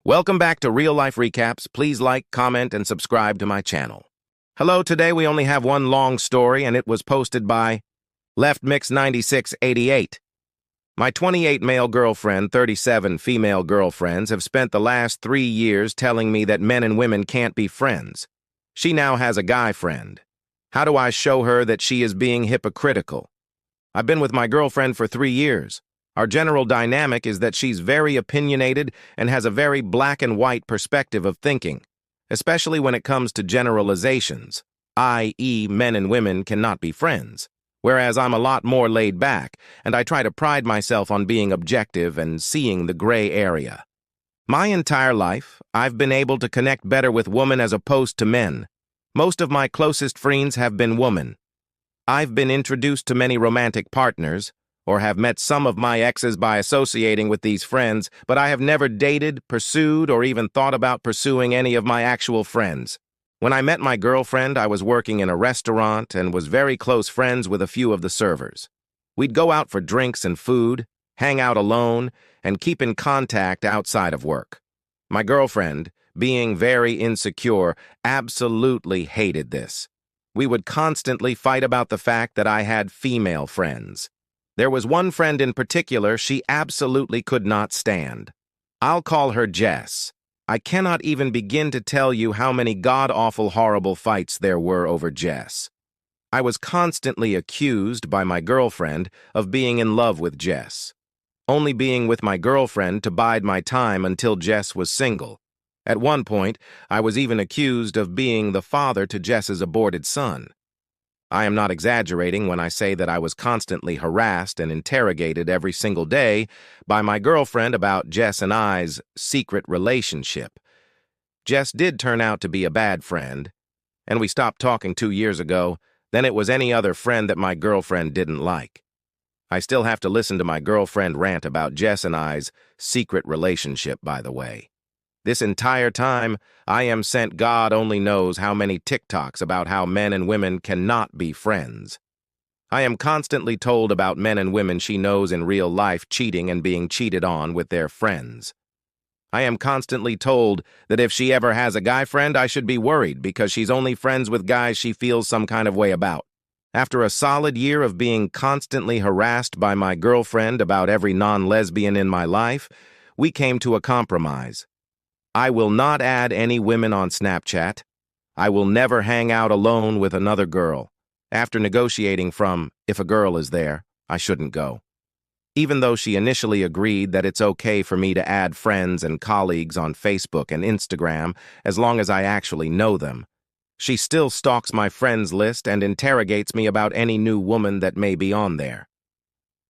Welcome back to Real Life Recaps. Please like, comment, and subscribe to my channel. Hello, today we only have one long story, and it was posted by LeftMix9688. My 28 male girlfriend, 37 female girlfriends have spent the last 3 years telling me that men and women can't be friends. She now has a guy friend. How do I show her that she is being hypocritical? I've been with my girlfriend for 3 years. Our general dynamic is that she's very opinionated and has a very black and white perspective of thinking, especially when it comes to generalizations, i.e. men and women cannot be friends, whereas I'm a lot more laid back, and I try to pride myself on being objective and seeing the gray area. My entire life, I've been able to connect better with women as opposed to men. Most of my closest friends have been women. I've been introduced to many romantic partners, or have met some of my exes by associating with these friends, but I have never dated, pursued, or even thought about pursuing any of my actual friends. When I met my girlfriend, I was working in a restaurant and was very close friends with a few of the servers. We'd go out for drinks and food, hang out alone, and keep in contact outside of work. My girlfriend, being very insecure, absolutely hated this. We would constantly fight about the fact that I had female friends. There was one friend in particular she absolutely could not stand. I'll call her Jess. I cannot even begin to tell you how many god-awful horrible fights there were over Jess. I was constantly accused by my girlfriend of being in love with Jess, only being with my girlfriend to bide my time until Jess was single. At one point, I was even accused of being the father to Jess's aborted son. I am not exaggerating when I say that I was constantly harassed and interrogated every single day by my girlfriend about Jess and I's secret relationship. Jess did turn out to be a bad friend, and we stopped talking 2 years ago. Then it was any other friend that my girlfriend didn't like. I still have to listen to my girlfriend rant about Jess and I's secret relationship, by the way. This entire time, I am sent God only knows how many TikToks about how men and women cannot be friends. I am constantly told about men and women she knows in real life cheating and being cheated on with their friends. I am constantly told that if she ever has a guy friend, I should be worried because she's only friends with guys she feels some kind of way about. After a solid year of being constantly harassed by my girlfriend about every non-lesbian in my life, we came to a compromise. I will not add any women on Snapchat. I will never hang out alone with another girl. After negotiating from, if a girl is there, I shouldn't go. Even though she initially agreed that it's okay for me to add friends and colleagues on Facebook and Instagram as long as I actually know them, she still stalks my friends list and interrogates me about any new woman that may be on there.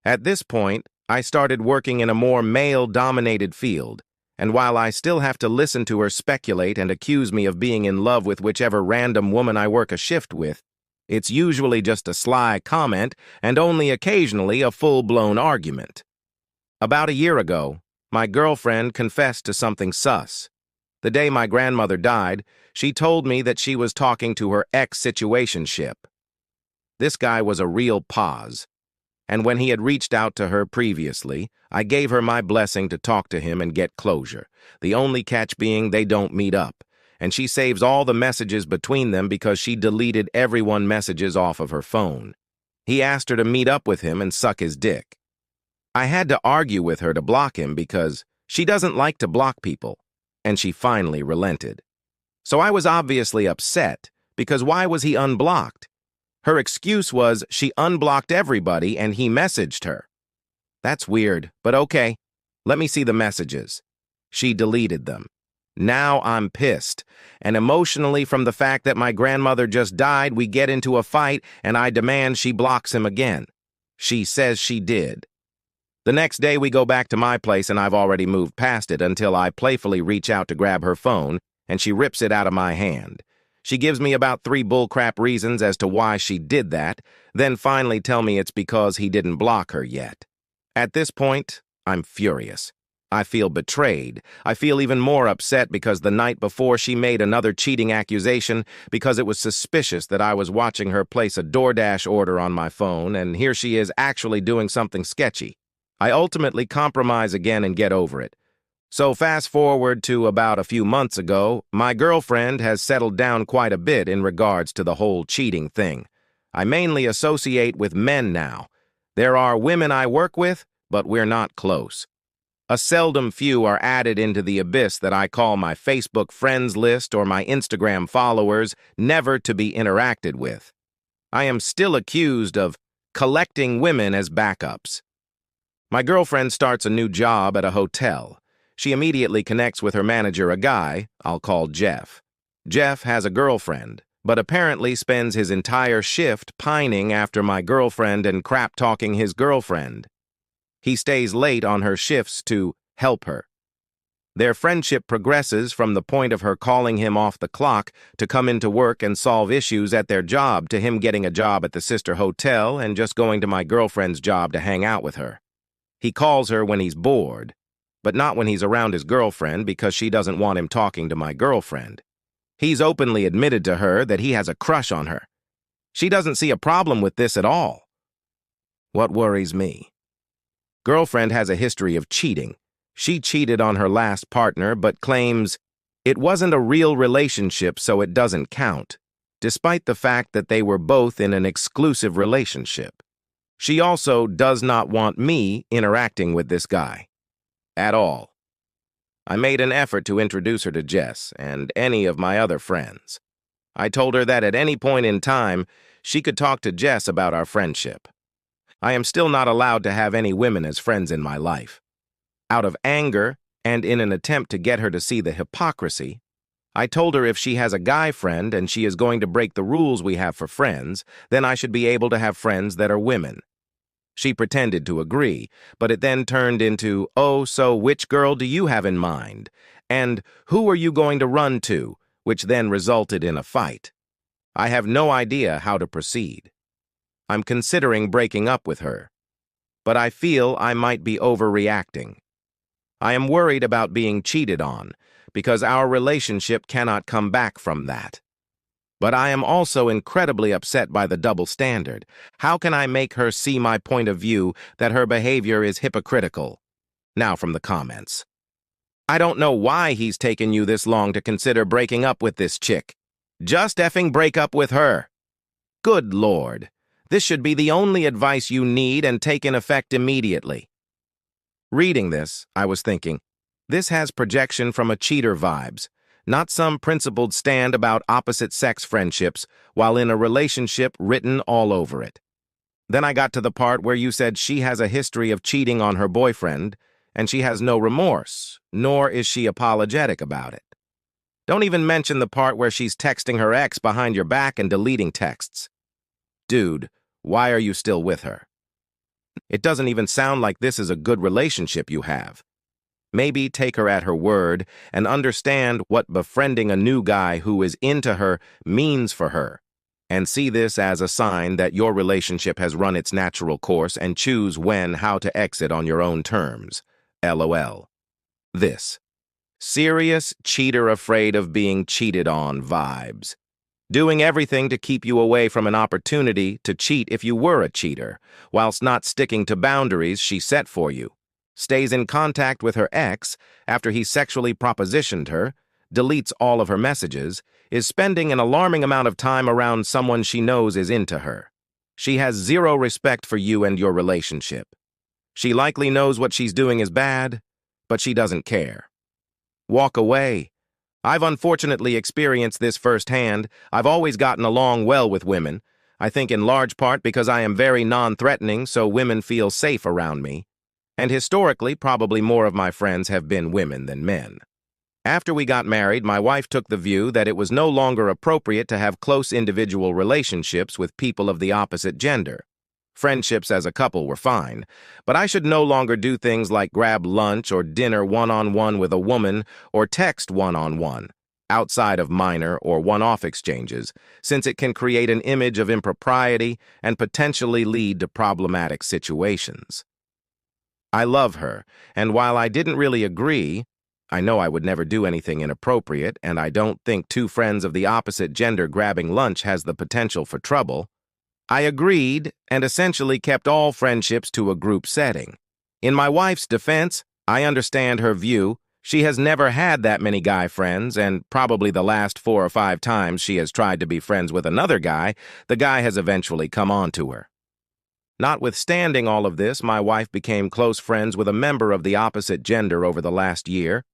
At this point, I started working in a more male-dominated field, and while I still have to listen to her speculate and accuse me of being in love with whichever random woman I work a shift with, it's usually just a sly comment and only occasionally a full-blown argument. About a year ago, my girlfriend confessed to something sus. The day my grandmother died, she told me that she was talking to her ex-situationship. This guy was a real pause. And when he had reached out to her previously, I gave her my blessing to talk to him and get closure, the only catch being they don't meet up, and she saves all the messages between them because she deleted everyone's messages off of her phone. He asked her to meet up with him and suck his dick. I had to argue with her to block him because she doesn't like to block people, and she finally relented. So I was obviously upset, because why was he unblocked? Her excuse was she unblocked everybody and he messaged her. That's weird, but okay. Let me see the messages. She deleted them. Now I'm pissed, and emotionally from the fact that my grandmother just died, we get into a fight and I demand she blocks him again. She says she did. The next day we go back to my place and I've already moved past it until I playfully reach out to grab her phone and she rips it out of my hand. She gives me about 3 bullcrap reasons as to why she did that, then finally tell me it's because he didn't block her yet. At this point, I'm furious. I feel betrayed. I feel even more upset because the night before she made another cheating accusation because it was suspicious that I was watching her place a DoorDash order on my phone, and here she is actually doing something sketchy. I ultimately compromise again and get over it. So fast forward to about a few months ago, my girlfriend has settled down quite a bit in regards to the whole cheating thing. I mainly associate with men now. There are women I work with, but we're not close. A seldom few are added into the abyss that I call my Facebook friends list or my Instagram followers, never to be interacted with. I am still accused of collecting women as backups. My girlfriend starts a new job at a hotel. She immediately connects with her manager, a guy I'll call Jeff. Jeff has a girlfriend, but apparently spends his entire shift pining after my girlfriend and crap-talking his girlfriend. He stays late on her shifts to help her. Their friendship progresses from the point of her calling him off the clock to come into work and solve issues at their job to him getting a job at the sister hotel and just going to my girlfriend's job to hang out with her. He calls her when he's bored, but not when he's around his girlfriend because she doesn't want him talking to my girlfriend. He's openly admitted to her that he has a crush on her. She doesn't see a problem with this at all. What worries me? Girlfriend has a history of cheating. She cheated on her last partner but claims it wasn't a real relationship so it doesn't count, despite the fact that they were both in an exclusive relationship. She also does not want me interacting with this guy. At all. I made an effort to introduce her to Jess and any of my other friends. I told her that at any point in time, she could talk to Jess about our friendship. I am still not allowed to have any women as friends in my life. Out of anger, and in an attempt to get her to see the hypocrisy, I told her if she has a guy friend and she is going to break the rules we have for friends, then I should be able to have friends that are women. She pretended to agree, but it then turned into, "Oh, so which girl do you have in mind? And who are you going to run to?" which then resulted in a fight. I have no idea how to proceed. I'm considering breaking up with her, but I feel I might be overreacting. I am worried about being cheated on because our relationship cannot come back from that. But I am also incredibly upset by the double standard. How can I make her see my point of view that her behavior is hypocritical? Now from the comments. I don't know why he's taken you this long to consider breaking up with this chick. Just effing break up with her. Good Lord. This should be the only advice you need and take in effect immediately. Reading this, I was thinking, this has projection from a cheater vibes. Not some principled stand about opposite-sex friendships while in a relationship written all over it. Then I got to the part where you said she has a history of cheating on her boyfriend, and she has no remorse, nor is she apologetic about it. Don't even mention the part where she's texting her ex behind your back and deleting texts. Dude, why are you still with her? It doesn't even sound like this is a good relationship you have. Maybe take her at her word and understand what befriending a new guy who is into her means for her, and see this as a sign that your relationship has run its natural course and choose how to exit on your own terms. LOL. This. Serious cheater afraid of being cheated on vibes. Doing everything to keep you away from an opportunity to cheat if you were a cheater, whilst not sticking to boundaries she set for you. Stays in contact with her ex after he sexually propositioned her, deletes all of her messages, is spending an alarming amount of time around someone she knows is into her. She has zero respect for you and your relationship. She likely knows what she's doing is bad, but she doesn't care. Walk away. I've unfortunately experienced this firsthand. I've always gotten along well with women. I think in large part because I am very non-threatening, so women feel safe around me. And historically, probably more of my friends have been women than men. After we got married, my wife took the view that it was no longer appropriate to have close individual relationships with people of the opposite gender. Friendships as a couple were fine, but I should no longer do things like grab lunch or dinner one-on-one with a woman or text one-on-one, outside of minor or one-off exchanges, since it can create an image of impropriety and potentially lead to problematic situations. I love her, and while I didn't really agree, I know I would never do anything inappropriate, and I don't think two friends of the opposite gender grabbing lunch has the potential for trouble. I agreed and essentially kept all friendships to a group setting. In my wife's defense, I understand her view. She has never had that many guy friends, and probably the last 4 or 5 times she has tried to be friends with another guy, the guy has eventually come on to her. Notwithstanding all of this, my wife became close friends with a member of the opposite gender over the last year,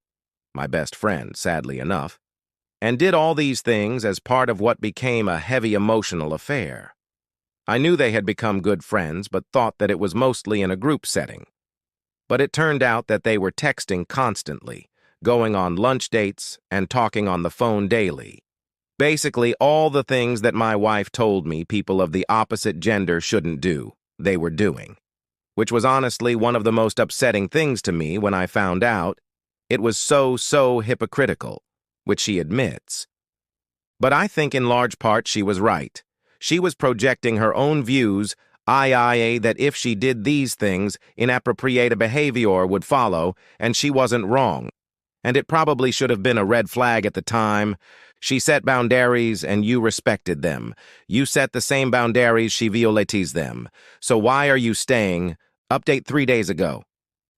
my best friend, sadly enough, and did all these things as part of what became a heavy emotional affair. I knew they had become good friends, but thought that it was mostly in a group setting. But it turned out that they were texting constantly, going on lunch dates, and talking on the phone daily. Basically, all the things that my wife told me people of the opposite gender shouldn't do, they were doing. Which was honestly one of the most upsetting things to me when I found out. It was so hypocritical, which she admits. But I think in large part she was right. She was projecting her own views, i.e. that if she did these things, inappropriate behavior would follow, and she wasn't wrong. And it probably should have been a red flag at the time. She set boundaries and you respected them. You set the same boundaries, she violates them. So why are you staying? Update 3 days ago.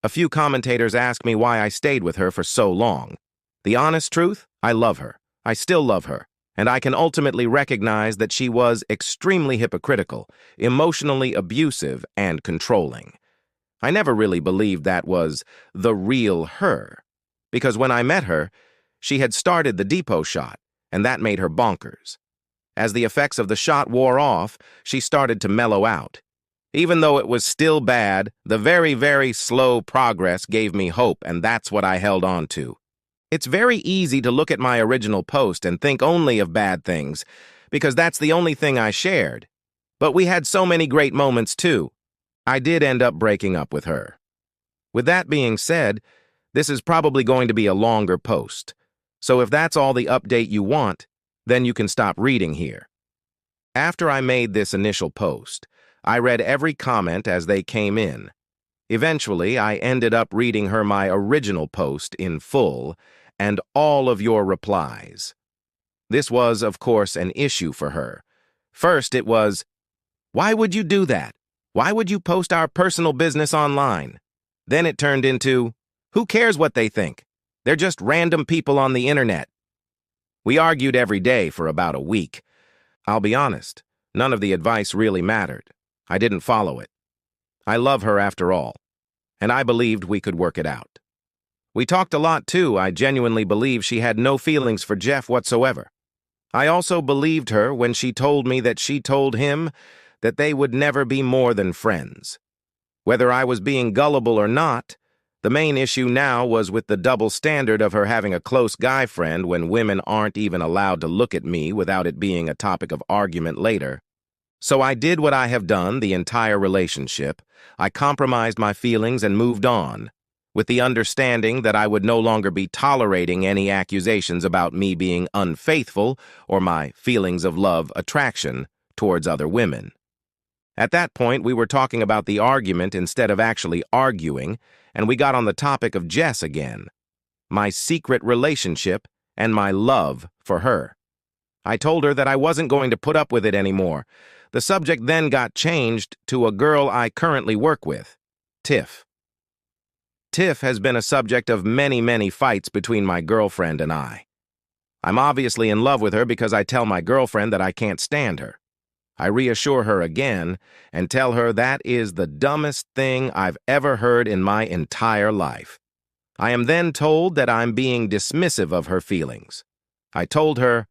A few commentators asked me why I stayed with her for so long. The honest truth? I love her. I still love her. And I can ultimately recognize that she was extremely hypocritical, emotionally abusive, and controlling. I never really believed that was the real her. Because when I met her, she had started the depot shot, and that made her bonkers. As the effects of the shot wore off, she started to mellow out. Even though it was still bad, the very slow progress gave me hope, and that's what I held on to. It's very easy to look at my original post and think only of bad things, because that's the only thing I shared. But we had so many great moments too. I did end up breaking up with her. With that being said, this is probably going to be a longer post. So if that's all the update you want, then you can stop reading here. After I made this initial post, I read every comment as they came in. Eventually, I ended up reading her my original post in full and all of your replies. This was, of course, an issue for her. First, it was, "Why would you do that? Why would you post our personal business online?" Then it turned into, "Who cares what they think? They're just random people on the internet." We argued every day for about a week. I'll be honest, none of the advice really mattered. I didn't follow it. I love her after all, and I believed we could work it out. We talked a lot too. I genuinely believe she had no feelings for Jeff whatsoever. I also believed her when she told me that she told him that they would never be more than friends. Whether I was being gullible or not, the main issue now was with the double standard of her having a close guy friend when women aren't even allowed to look at me without it being a topic of argument later. So I did what I have done the entire relationship. I compromised my feelings and moved on, with the understanding that I would no longer be tolerating any accusations about me being unfaithful or my feelings of love attraction towards other women. At that point, we were talking about the argument instead of actually arguing, and we got on the topic of Jess again, my secret relationship and my love for her. I told her that I wasn't going to put up with it anymore. The subject then got changed to a girl I currently work with, Tiff. Tiff has been a subject of many fights between my girlfriend and I. I'm obviously in love with her because I tell my girlfriend that I can't stand her. I reassure her again and tell her that is the dumbest thing I've ever heard in my entire life. I am then told that I'm being dismissive of her feelings. I told her,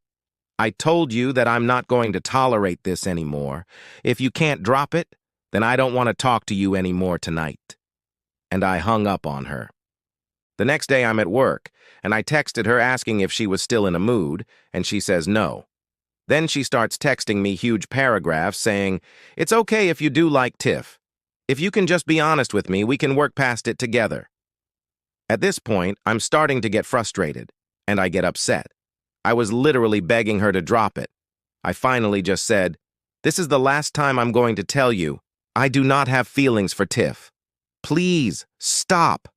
"I told you that I'm not going to tolerate this anymore. If you can't drop it, then I don't want to talk to you anymore tonight." And I hung up on her. The next day I'm at work, and I texted her asking if she was still in a mood, and she says no. Then she starts texting me huge paragraphs saying, "It's okay if you do like Tiff. If you can just be honest with me, we can work past it together." At this point, I'm starting to get frustrated, and I get upset. I was literally begging her to drop it. I finally just said, "This is the last time I'm going to tell you, I do not have feelings for Tiff. Please, stop.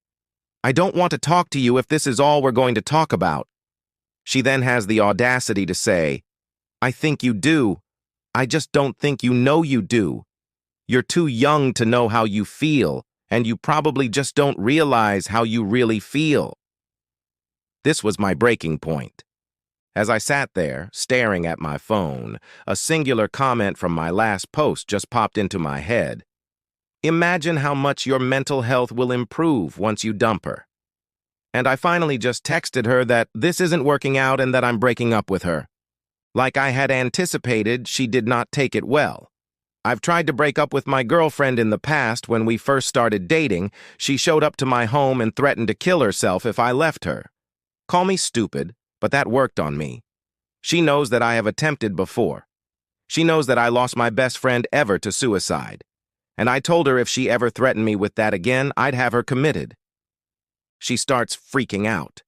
I don't want to talk to you if this is all we're going to talk about." She then has the audacity to say, "I think you do. I just don't think you know you do. You're too young to know how you feel, and you probably just don't realize how you really feel." This was my breaking point. As I sat there, staring at my phone, a singular comment from my last post just popped into my head. Imagine how much your mental health will improve once you dump her. And I finally just texted her that this isn't working out and that I'm breaking up with her. Like I had anticipated, she did not take it well. I've tried to break up with my girlfriend in the past. When we first started dating, she showed up to my home and threatened to kill herself if I left her. Call me stupid, but that worked on me. She knows that I have attempted before. She knows that I lost my best friend ever to suicide. And I told her if she ever threatened me with that again, I'd have her committed. She starts freaking out,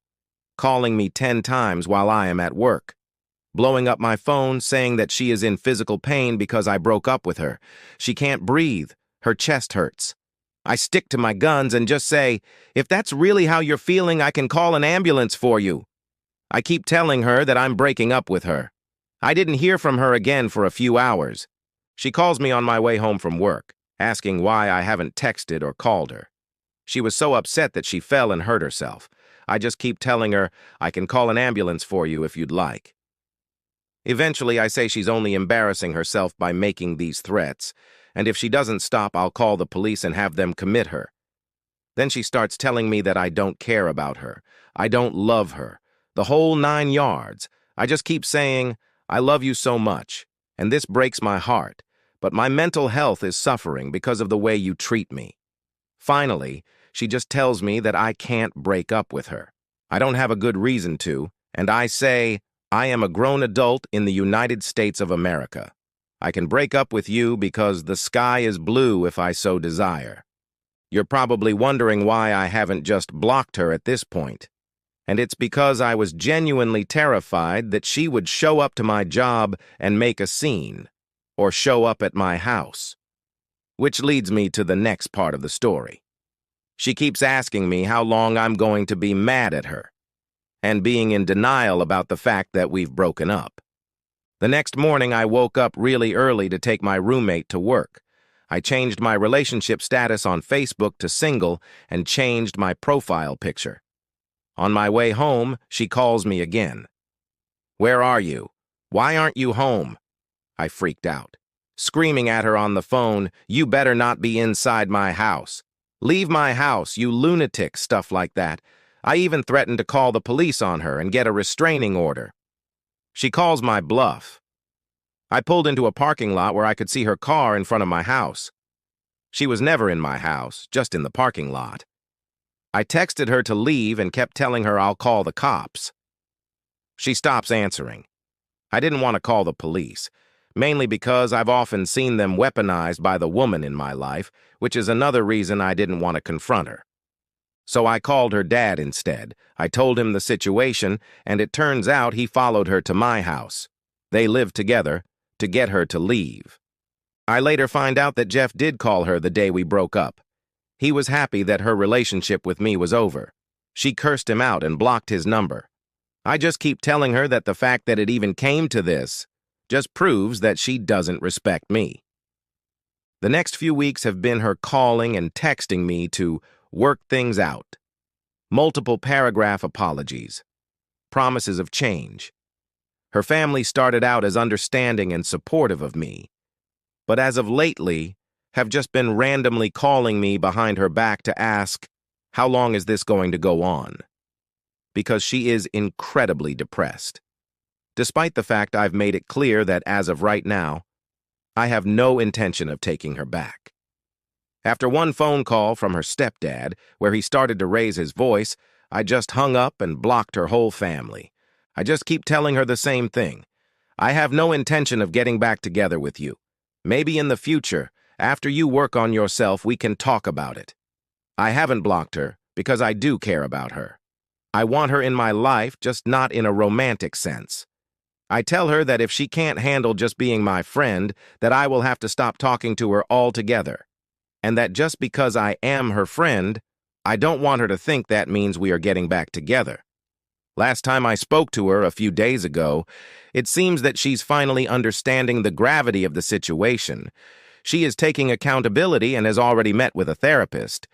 calling me 10 times while I am at work, blowing up my phone, saying that she is in physical pain because I broke up with her. She can't breathe. Her chest hurts. I stick to my guns and just say, if that's really how you're feeling, I can call an ambulance for you. I keep telling her that I'm breaking up with her. I didn't hear from her again for a few hours. She calls me on my way home from work, asking why I haven't texted or called her. She was so upset that she fell and hurt herself. I just keep telling her, I can call an ambulance for you if you'd like. Eventually, I say she's only embarrassing herself by making these threats, and if she doesn't stop, I'll call the police and have them commit her. Then she starts telling me that I don't care about her. I don't love her. The whole 9 yards. I just keep saying, I love you so much, and this breaks my heart, but my mental health is suffering because of the way you treat me. Finally, she just tells me that I can't break up with her. I don't have a good reason to, and I say, I am a grown adult in the United States of America. I can break up with you because the sky is blue if I so desire. You're probably wondering why I haven't just blocked her at this point. And it's because I was genuinely terrified that she would show up to my job and make a scene, or show up at my house. Which leads me to the next part of the story. She keeps asking me how long I'm going to be mad at her, and being in denial about the fact that we've broken up. The next morning, I woke up really early to take my roommate to work. I changed my relationship status on Facebook to single and changed my profile picture. On my way home, she calls me again. Where are you? Why aren't you home? I freaked out, screaming at her on the phone, you better not be inside my house. Leave my house, you lunatic, stuff like that. I even threatened to call the police on her and get a restraining order. She calls my bluff. I pulled into a parking lot where I could see her car in front of my house. She was never in my house, just in the parking lot. I texted her to leave and kept telling her I'll call the cops. She stops answering. I didn't want to call the police, mainly because I've often seen them weaponized by the woman in my life, which is another reason I didn't want to confront her. So I called her dad instead. I told him the situation, and it turns out he followed her to my house. They lived together to get her to leave. I later find out that Jeff did call her the day we broke up. He was happy that her relationship with me was over. She cursed him out and blocked his number. I just keep telling her that the fact that it even came to this just proves that she doesn't respect me. The next few weeks have been her calling and texting me to work things out. Multiple paragraph apologies. Promises of change. Her family started out as understanding and supportive of me, but as of lately, have just been randomly calling me behind her back to ask, how long is this going to go on? Because she is incredibly depressed. Despite the fact I've made it clear that as of right now, I have no intention of taking her back. After one phone call from her stepdad, where he started to raise his voice, I just hung up and blocked her whole family. I just keep telling her the same thing. I have no intention of getting back together with you. Maybe in the future, after you work on yourself, we can talk about it. I haven't blocked her because I do care about her. I want her in my life, just not in a romantic sense. I tell her that if she can't handle just being my friend, that I will have to stop talking to her altogether. And that just because I am her friend, I don't want her to think that means we are getting back together. Last time I spoke to her a few days ago, it seems that she's finally understanding the gravity of the situation. She is taking accountability and has already met with a therapist.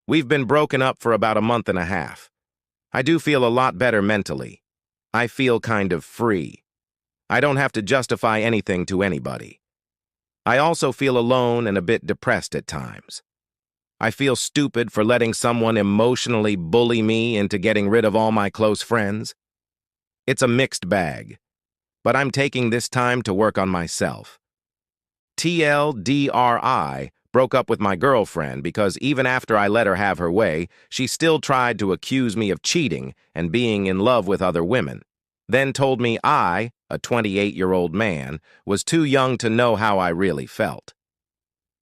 We've been broken up for about a month and a half. I do feel a lot better mentally. I feel kind of free. I don't have to justify anything to anybody. I also feel alone and a bit depressed at times. I feel stupid for letting someone emotionally bully me into getting rid of all my close friends. It's a mixed bag, but I'm taking this time to work on myself. TLDRI broke up with my girlfriend because even after I let her have her way, she still tried to accuse me of cheating and being in love with other women. Then told me I, a 28-year-old man, was too young to know how I really felt.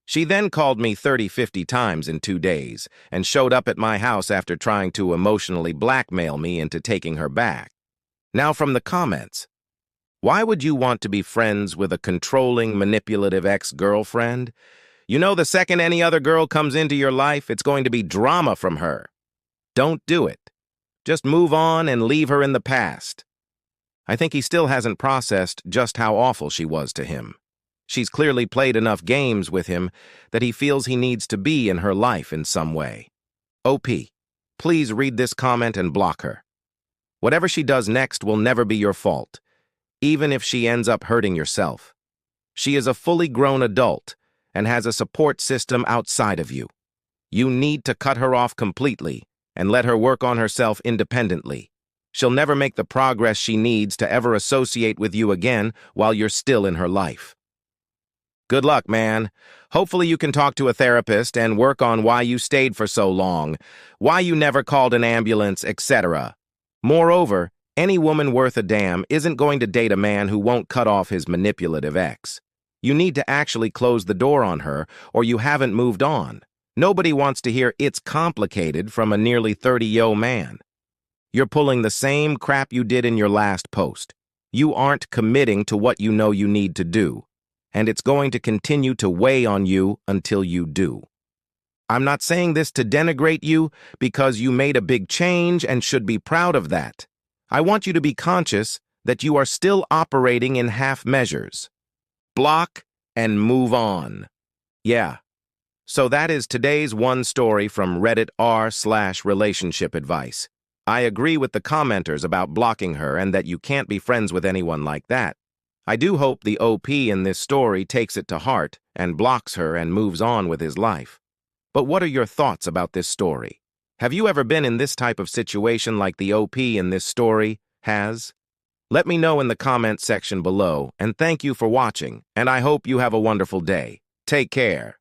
She then called me 30-50 times in 2 days and showed up at my house after trying to emotionally blackmail me into taking her back. Now from the comments. Why would you want to be friends with a controlling, manipulative ex-girlfriend? You know the second any other girl comes into your life, it's going to be drama from her. Don't do it. Just move on and leave her in the past. I think he still hasn't processed just how awful she was to him. She's clearly played enough games with him that he feels he needs to be in her life in some way. OP, please read this comment and block her. Whatever she does next will never be your fault, even if she ends up hurting yourself. She is a fully grown adult and has a support system outside of you. You need to cut her off completely and let her work on herself independently. She'll never make the progress she needs to ever associate with you again while you're still in her life. Good luck, man. Hopefully you can talk to a therapist and work on why you stayed for so long, why you never called an ambulance, etc. Moreover, any woman worth a damn isn't going to date a man who won't cut off his manipulative ex. You need to actually close the door on her, or you haven't moved on. Nobody wants to hear "it's complicated" from a nearly 30-year-old man. You're pulling the same crap you did in your last post. You aren't committing to what you know you need to do, and it's going to continue to weigh on you until you do. I'm not saying this to denigrate you because you made a big change and should be proud of that. I want you to be conscious that you are still operating in half measures. Block and move on. Yeah. So that is today's one story from Reddit r/relationship advice. I agree with the commenters about blocking her and that you can't be friends with anyone like that. I do hope the OP in this story takes it to heart and blocks her and moves on with his life. But what are your thoughts about this story? Have you ever been in this type of situation like the OP in this story has? Let me know in the comments section below, and thank you for watching, and I hope you have a wonderful day. Take care.